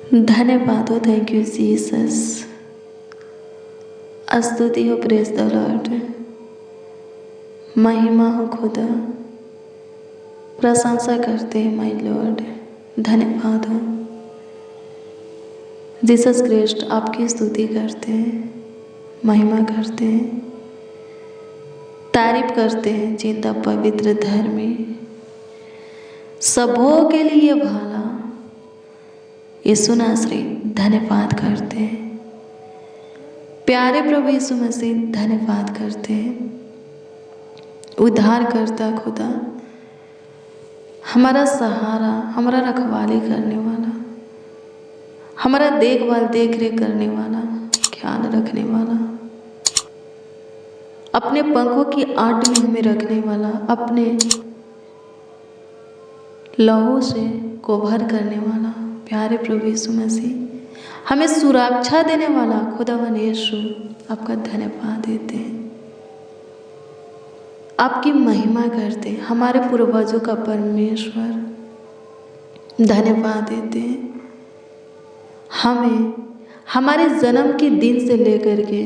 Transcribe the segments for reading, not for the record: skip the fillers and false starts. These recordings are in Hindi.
धन्यवाद हो, थैंक यू जीसस। स्तुति हो, प्रेज द लॉर्ड। महिमा हो खुदा, प्रशंसा करते हैं माय लॉर्ड। धन्यवाद हो जीसस क्राइस्ट, आपकी स्तुति करते हैं, महिमा करते हैं, तारीफ करते हैं। जिंदा पवित्र धर्मी सबों के लिए भला यीशु नासरी, धन्यवाद करते हैं। प्यारे प्रभु यीशु मसीह, धन्यवाद करते हैं। उद्धार करता खुदा, हमारा सहारा, हमारा रखवाली करने वाला, हमारा देखभाल देख रेख करने वाला, ख्याल रखने वाला, अपने पंखों की आड़ में हमें रखने वाला, अपने लहू से कोभर करने वाला प्यारे प्रभु यीशु मसीह, हमें सुरक्षा देने वाला खुदावन यीशु, आपका धन्यवाद देते हैं, आपकी महिमा करते हैं। हमारे पूर्वजों का परमेश्वर, धन्यवाद देते हैं। हमें हमारे जन्म के दिन से लेकर के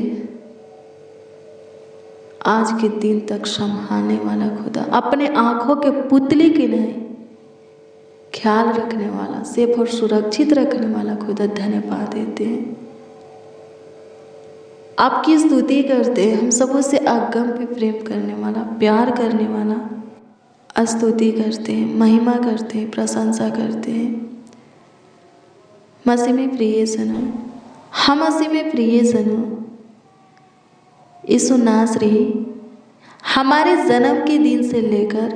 आज के दिन तक संभालने वाला खुदा, अपने आंखों के पुतली की नहीं ख्याल रखने वाला, सेफ और सुरक्षित रखने वाला खुदा, धन्यवाद देते हैं। आपकी स्तुति करते हैं। हम सबों से अगम पे प्रेम करने वाला, प्यार करने वाला, स्तुति करते हैं, महिमा करते हैं, प्रशंसा करते हैं। मसीह में प्रिय सनो, हम मसीह में प्रिय सनो, यीशु नासरी हमारे जन्म के दिन से लेकर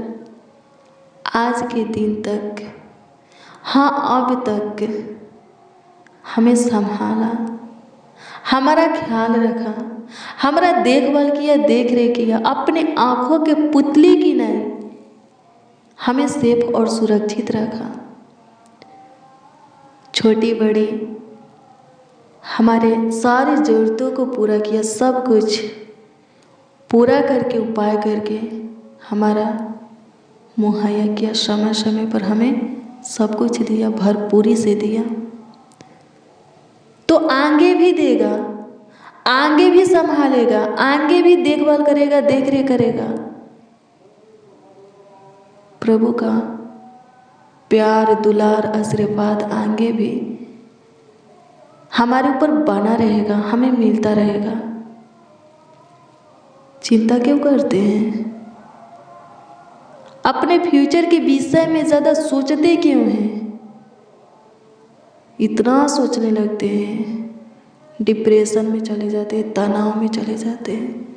आज के दिन तक, हाँ अब तक हमें संभाला, हमारा ख्याल रखा, हमारा देखभाल किया, देख रेख किया, अपने आंखों के पुतली की नहीं हमें सेफ और सुरक्षित रखा। छोटी बड़ी हमारे सारी ज़रूरतों को पूरा किया, सब कुछ पूरा करके, उपाय करके हमारा मुहैया किया, समय समय पर हमें सब कुछ दिया, भरपूरी से दिया। तो आगे भी देगा, आगे भी संभालेगा, आगे भी देखभाल करेगा, देख रेख करेगा। प्रभु का प्यार, दुलार, आशीर्वाद आगे भी हमारे ऊपर बना रहेगा, हमें मिलता रहेगा। चिंता क्यों करते हैं? अपने फ्यूचर के विषय में ज़्यादा सोचते क्यों हैं? इतना सोचने लगते हैं, डिप्रेशन में चले जाते हैं, तनाव में चले जाते हैं।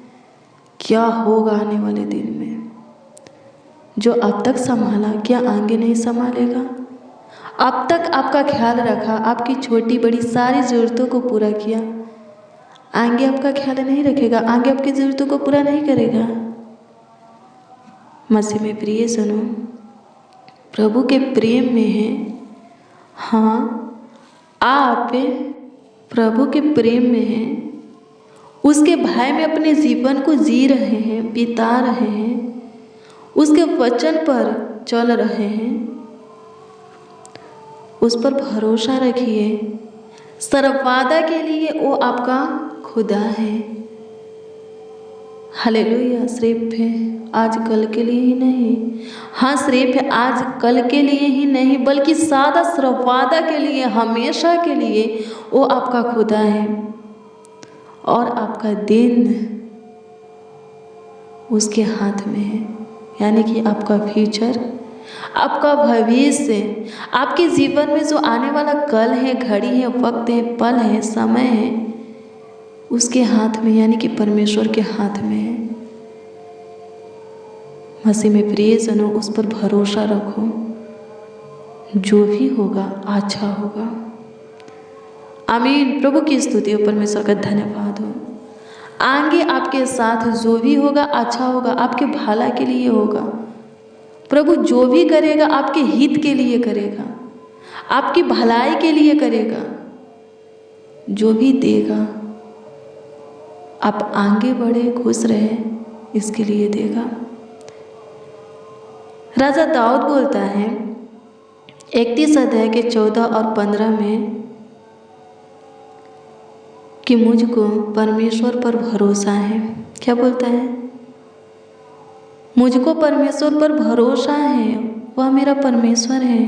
क्या होगा आने वाले दिन में? जो अब तक संभाला, क्या आगे नहीं संभालेगा? अब तक आपका ख्याल रखा, आपकी छोटी बड़ी सारी ज़रूरतों को पूरा किया, आगे आपका ख्याल नहीं रखेगा, आगे आपकी ज़रूरतों को पूरा नहीं करेगा। मसीह में प्रिय सुनो, प्रभु के प्रेम में है। हाँ, आप प्रभु के प्रेम में हैं, उसके भय में अपने जीवन को जी रहे हैं, बिता रहे हैं, उसके वचन पर चल रहे हैं, उस पर भरोसा रखिए। सर्ववादा के लिए वो आपका खुदा है। हालेलुया। सिर्फ है आज कल के लिए ही नहीं, हाँ सिर्फ है आज कल के लिए ही नहीं, बल्कि सादा सर्ववादा के लिए, हमेशा के लिए वो आपका खुदा है। और आपका दिन उसके हाथ में है, यानी कि आपका फ्यूचर, आपका भविष्य, आपके जीवन में जो आने वाला कल है, घड़ी है, वक्त है, पल है, समय है, उसके हाथ में, यानी कि परमेश्वर के हाथ में है। मसीह में प्रिय जनो, उस पर भरोसा रखो। जो भी होगा अच्छा होगा। आमीन। प्रभु की स्तुति हो, परमेश्वर का धन्यवाद हो। आगे आपके साथ जो भी होगा अच्छा होगा, आपके भला के लिए होगा। प्रभु जो भी करेगा आपके हित के लिए करेगा, आपकी भलाई के लिए करेगा। जो भी देगा आप आगे बढ़े, खुश रहे, इसके लिए देगा। राजा दाऊद बोलता है 31 अध्याय के 14 और 15 में, कि मुझको परमेश्वर पर भरोसा है। क्या बोलता है? मुझको परमेश्वर पर भरोसा है, वह मेरा परमेश्वर है।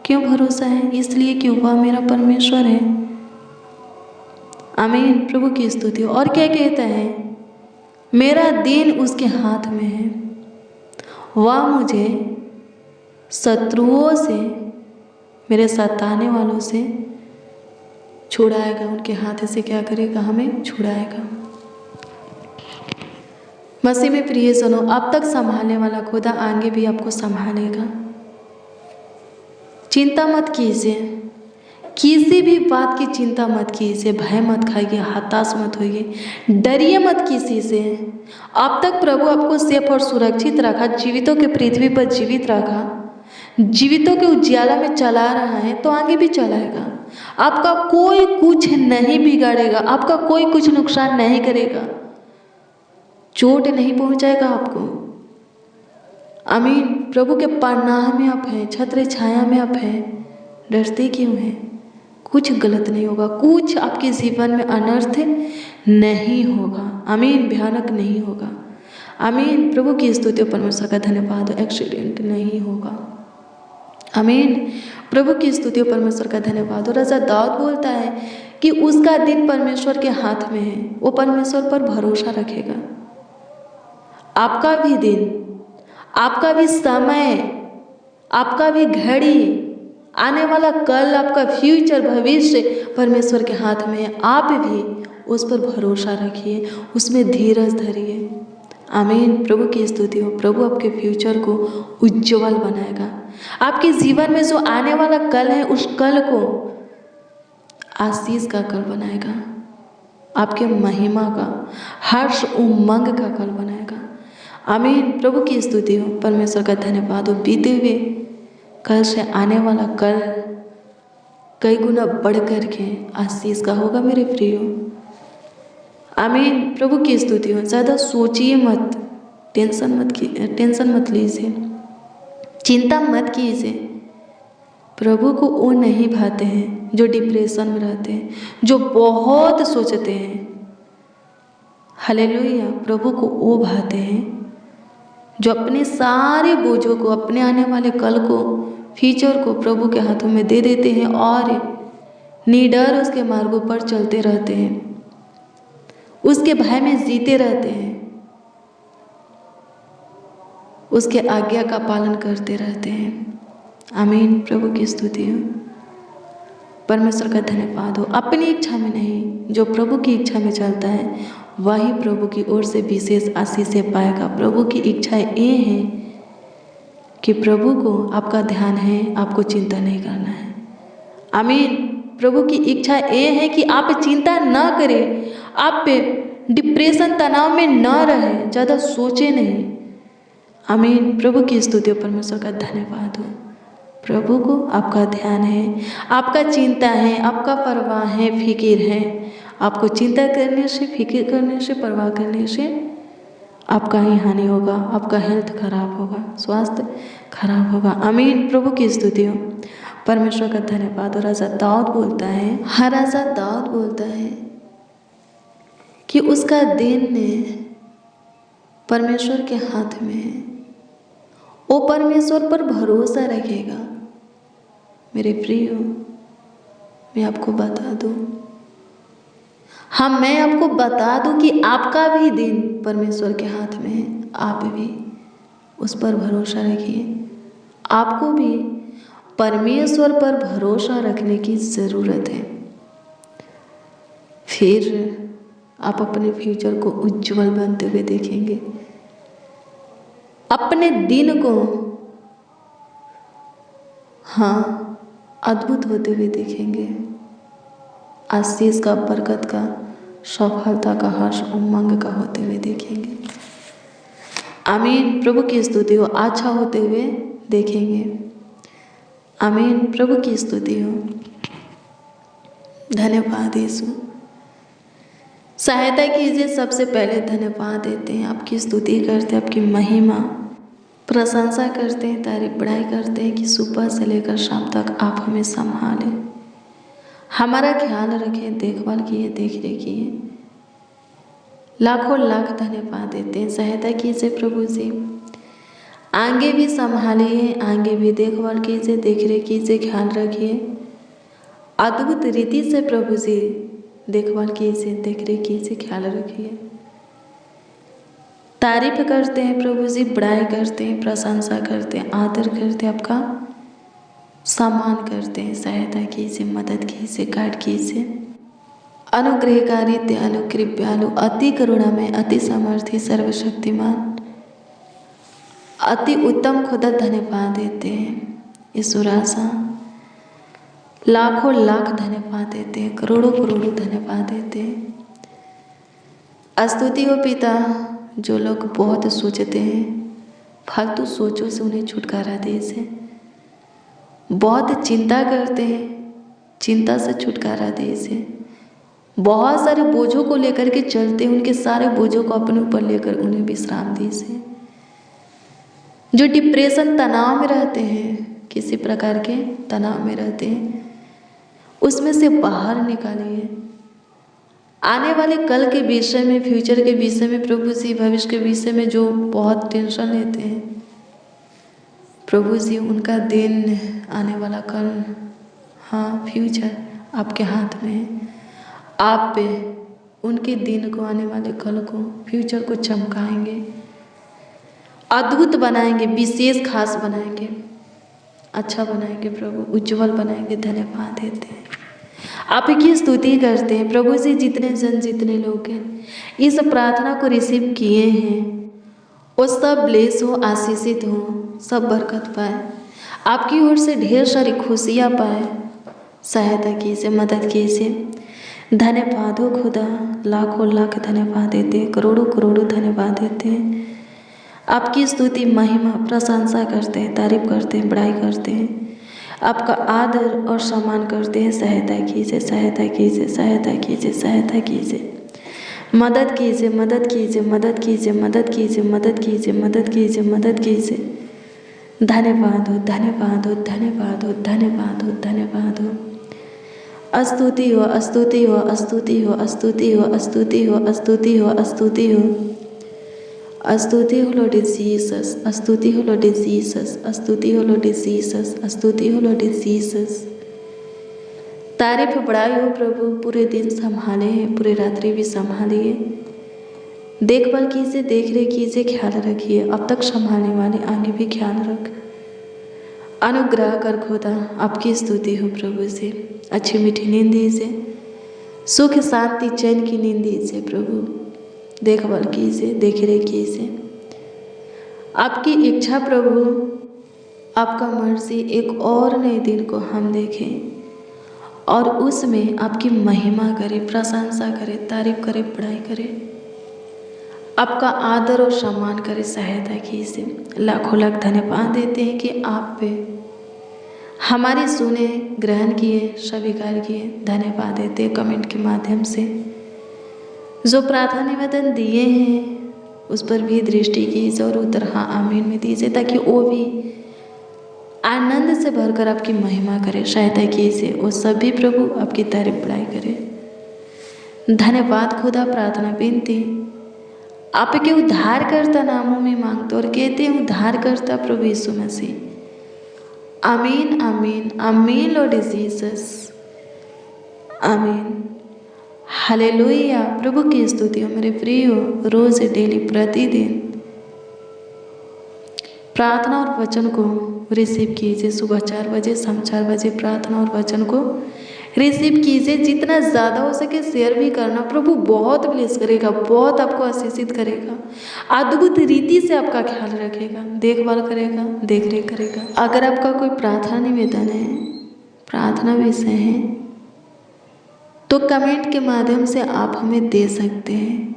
क्यों भरोसा है? इसलिए कि वह मेरा परमेश्वर है। आमीन, प्रभु की स्तुति हो। और क्या कहता है? मेरा दिन उसके हाथ में है, वह मुझे शत्रुओं से, मेरे सताने वालों से छुड़ाएगा। उनके हाथ से क्या करेगा? हमें छुड़ाएगा। मसीह में प्रिय सुनो, अब तक संभालने वाला खुदा आगे भी आपको संभालेगा। चिंता मत कीजिए, किसी भी बात की चिंता मत कीजिए, भय मत खाइए, हताश मत होइए, डरिए मत किसी से। अब तक प्रभु आपको सेफ और सुरक्षित रखा, जीवितों के पृथ्वी पर जीवित रखा, जीवितों के उजियाला में चला रहा है, तो आगे भी चलाएगा। आपका कोई कुछ नहीं बिगाड़ेगा, आपका कोई कुछ नुकसान नहीं करेगा, चोट नहीं पहुंचाएगा आपको। आमीन। प्रभु के पनाह में आप हैं, छत्र छाया में आप हैं, डरते क्यों हैं? कुछ गलत नहीं होगा, कुछ आपके जीवन में अनर्थ नहीं होगा। आमीन। भयानक नहीं होगा। आमीन। प्रभु की स्तुति, परमेश्वर का धन्यवाद। एक्सीडेंट नहीं होगा। आमीन। प्रभु की स्तुति, परमेश्वर का धन्यवाद। राजा दाऊद बोलता है कि उसका दिन परमेश्वर के हाथ में है, वो परमेश्वर पर भरोसा रखेगा। आपका भी दिन, आपका भी समय, आपका भी घड़ी, आने वाला कल, आपका फ्यूचर, भविष्य परमेश्वर के हाथ में है। आप भी उस पर भरोसा रखिए, उसमें धीरज धरिए। आमीन। प्रभु की स्तुति हो। प्रभु आपके फ्यूचर को उज्जवल बनाएगा। आपके जीवन में जो आने वाला कल है, उस कल को आशीष का कल बनाएगा, आपके महिमा का, हर्ष उमंग का कल बनाएगा। आमीन। प्रभु की स्तुति हो। परमेश्वर का धन्यवाद हो। बीते हुए कल से आने वाला कल कई गुना बढ़ कर के आशीष का होगा मेरे प्रियो। आमीन। प्रभु की स्तुति हो। ज़्यादा सोचिए मत, टेंशन मत लीजिए, चिंता मत कीजिए। प्रभु को वो नहीं भाते हैं जो डिप्रेशन में रहते हैं, जो बहुत सोचते हैं। हालेलुया। प्रभु को वो भाते हैं जो अपने सारे बोझों को, अपने आने वाले कल को, फ्यूचर को प्रभु के हाथों में दे देते हैं और निडर उसके मार्गों पर चलते रहते हैं, उसके भय में जीते रहते हैं, उसके आज्ञा का पालन करते रहते हैं। आमीन। प्रभु की स्तुति हो। परमेश्वर का धन्यवाद हो। अपनी इच्छा में नहीं, जो प्रभु की इच्छा में चलता है वही प्रभु की ओर से विशेष आशीष पाएगा। प्रभु की इच्छा ये है कि प्रभु को आपका ध्यान है, आपको चिंता नहीं करना है। आमीन। प्रभु की इच्छा ये है कि आप चिंता न करें, आप डिप्रेशन, तनाव में न रहें, ज़्यादा सोचे नहीं। आमीन। प्रभु की स्तुति, परमेश्वर का धन्यवाद हो। प्रभु को आपका ध्यान है, आपका चिंता है, आपका परवाह है, फिक्र है। आपको चिंता करने से, फिक्र करने से, परवाह करने से आपका ही हानि होगा, आपका हेल्थ खराब होगा, स्वास्थ्य खराब होगा। आमीन। प्रभु की स्तुति हो। परमेश्वर का धन्यवाद। और राजा दाऊद बोलता है, हर राजा दाऊद बोलता है कि उसका दिन परमेश्वर के हाथ में है, वो परमेश्वर पर भरोसा रखेगा। मेरे प्रियो, मैं आपको बता दूं, मैं आपको बता दूं कि आपका भी दिन परमेश्वर के हाथ में है। आप भी उस पर भरोसा रखिए। आपको भी परमेश्वर पर भरोसा रखने की ज़रूरत है, फिर आप अपने फ्यूचर को उज्जवल बनते हुए देखेंगे, अपने दिन को अद्भुत होते हुए देखेंगे, आशीष का, बरकत का, सफलता का, हर्ष उमंग का होते हुए देखेंगे। आमीन। प्रभु की स्तुति हो। अच्छा होते हुए देखेंगे। आमीन। प्रभु की स्तुति हो। धन्यवाद यीशु। सहायता कीजिए। सबसे पहले धन्यवाद देते हैं, आपकी स्तुति करते हैं, आपकी महिमा प्रशंसा करते हैं, तारीफ बढ़ाई करते हैं कि सुबह से लेकर शाम तक आप हमें संभालें। हमारा ख्याल रखें, देखभाल किए, देख रेख किए। लाखों लाख धन्यवाद देते हैं, सहायता कीजिए प्रभु जी। आगे भी संभालिए, आगे भी देखभाल कीजिए, देख रेख कीजिए, ख्याल रखिए। अद्भुत रीति से प्रभु जी देखभाल कीजिए, देख रेख कीजिए, ख्याल रखिए। तारीफ करते हैं प्रभु जी, बड़ाई करते हैं, प्रशंसा करते हैं, आदर करते हैं, आपका सम्मान करते हैं। सहायता कीजिए, मदद कीजिए, गाइड कीजिए। अनुग्रहकारी, दयालु, कृपालु, अति करुणामय, अति सामर्थ्य, सर्वशक्तिमान, अति उत्तम खुदा धन्यवाद देते हैं। ईश्वर आशा लाखों लाख धन्यवाद देते हैं, करोड़ों करोड़ों धन्यवाद देते हैं। स्तुति हो पिता। जो लोग बहुत सोचते हैं, फालतू सोचों से उन्हें छुटकारा दे से। बहुत चिंता करते हैं, चिंता से छुटकारा दे से। बहुत सारे बोझों को लेकर के चलते हैं, उनके सारे बोझों को अपने ऊपर लेकर उन्हें विश्राम दे से। जो डिप्रेशन, तनाव में रहते हैं, किसी प्रकार के तनाव में रहते हैं, उसमें से बाहर निकालिए। आने वाले कल के विषय में, फ्यूचर के विषय में, प्रभु जी भविष्य के विषय में जो बहुत टेंशन लेते हैं, प्रभु जी उनका दिन, आने वाला कल, हाँ फ्यूचर आपके हाथ में है। आप पे उनके दिन को, आने वाले कल को, फ्यूचर को चमकाएंगे, अद्भुत बनाएंगे, विशेष खास बनाएंगे, अच्छा बनाएंगे प्रभु, उज्जवल बनाएंगे। धन्यवाद देते हैं, आपकी स्तुति करते हैं प्रभु जी। जितने जन, जितने लोग हैं इस प्रार्थना को रिसीव किए हैं, वो सब ब्लेस हो, आशीषित हो, सब बरकत पाए, आपकी ओर से ढेर सारी खुशियाँ पाए। सहायता कीजिए, मदद कीजिए। धन्यवाद हो खुदा, लाखों लाख धन्यवाद देते हैं, करोड़ों करोड़ों धन्यवाद देते हैं। आपकी स्तुति, महिमा, प्रशंसा करते हैं, तारीफ करते हैं, बड़ाई करते हैं, आपका आदर और सम्मान करते हैं। सहायता कीजिए, सहायता कीजिए, सहायता कीजिए, सहायता कीजिए। मदद कीजिए, मदद कीजिए, मदद कीजिए, मदद कीजिए, मदद कीजिए, मदद कीजिए, मदद कीजिए। धन्यवाद हो, धन्यवाद हो, धन्यवाद हो, धन्यवाद हो, धन्यवाद हो। स्तुति हो, स्तुति हो, स्तुति हो, स्तुति हो, स्तुति हो, स्तुति हो, स्तुति हो। स्तुति हो लॉर्ड जीसस, स्तुति हो लॉर्ड जीसस, स्तुति हो लॉर्ड जीसस, स्तुति हो लॉर्ड जीसस। तारीफ बड़ाई हो प्रभु, पूरे दिन संभाले हैं, पूरे रात्रि भी संभालिए, देखभाल कीजिए, देख रेख कीजिए, ख्याल रखिए। अब तक संभालने वाले आगे भी ख्याल रख, अनुग्रह कर खुदा। आपकी स्तुति हो प्रभु से। अच्छी मीठी नींद दीजिए, सुख शांति चैन की नींद दीजिए प्रभु। देखभाल कीजिए, देख रेख कीजिए। आपकी इच्छा प्रभु, आपका मर्जी, एक और नए दिन को हम देखें और उसमें आपकी महिमा करें, प्रशंसा करें, तारीफ करें, बड़ाई करें, आपका आदर और सम्मान करें। सहायता कीजिए। लाखों लाख धन्यवाद देते हैं कि आप पे हमारी सुने, ग्रहण किए, स्वीकार किए। धन्यवाद देते हैं कमेंट के माध्यम से। जो प्रार्थना निवेदन दिए हैं उस पर भी दृष्टि कीजिए और उत्तर हाँ आमीन में दीजिए, ताकि वो भी आनंद से भरकर आपकी महिमा करे। सहायता कीजिए, वो सभी प्रभु आपकी तारीफ बड़ाई करे। धन्यवाद खुदा। प्रार्थना विनती आपके उद्धारकर्ता नामों में मांगते और कहते हैं उद्धारकर्ता प्रभु यीशु मसीह। आमीन, आमीन, आमीन लॉर्ड जीसस, आमीन। हालेलुया। प्रभु की स्तुति हो मेरे प्रियो। रोज डेली प्रतिदिन प्रार्थना और वचन को रिसीव कीजिए। सुबह 4 बजे, शाम 4 बजे प्रार्थना और वचन को रिसीव कीजिए। जितना ज़्यादा हो सके शेयर भी करना। प्रभु बहुत ब्लेस करेगा, बहुत आपको आशीषित करेगा, अद्भुत रीति से आपका ख्याल रखेगा, देखभाल करेगा, देख रेख करेगा। अगर आपका कोई प्रार्थना निवेदन है, प्रार्थना विषय है, तो कमेंट के माध्यम से आप हमें दे सकते हैं।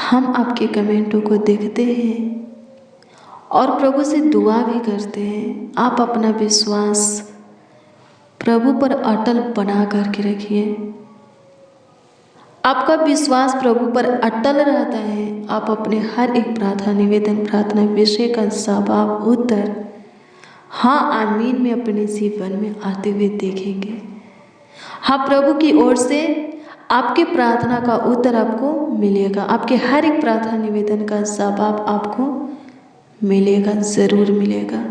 हम आपके कमेंटों को देखते हैं और प्रभु से दुआ भी करते हैं। आप अपना विश्वास प्रभु पर अटल बना करके रखिए। आपका विश्वास प्रभु पर अटल रहता है, आप अपने हर एक प्रार्थना निवेदन, प्रार्थना विषय का जवाब, उत्तर हाँ आमीन में अपने जीवन में आते हुए देखेंगे। हाँ, प्रभु की ओर से आपकी प्रार्थना का उत्तर आपको मिलेगा। आपके हर एक प्रार्थना निवेदन का जवाब आपको मिलेगा, ज़रूर मिलेगा।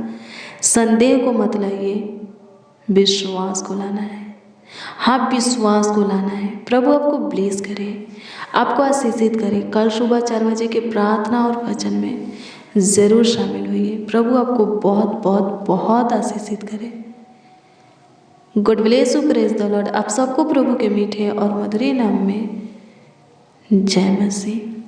संदेह को मत लाइए, विश्वास को लाना है। हाँ, विश्वास को लाना है। प्रभु आपको ब्लेस करे, आपको आशीषित करे। कल सुबह 4 बजे के प्रार्थना और वचन में ज़रूर शामिल होइए। प्रभु आपको बहुत बहुत बहुत आशीषित करे। God bless you, praise the Lord. आप सबको प्रभु के मीठे और मधुर नाम में जय मसीह।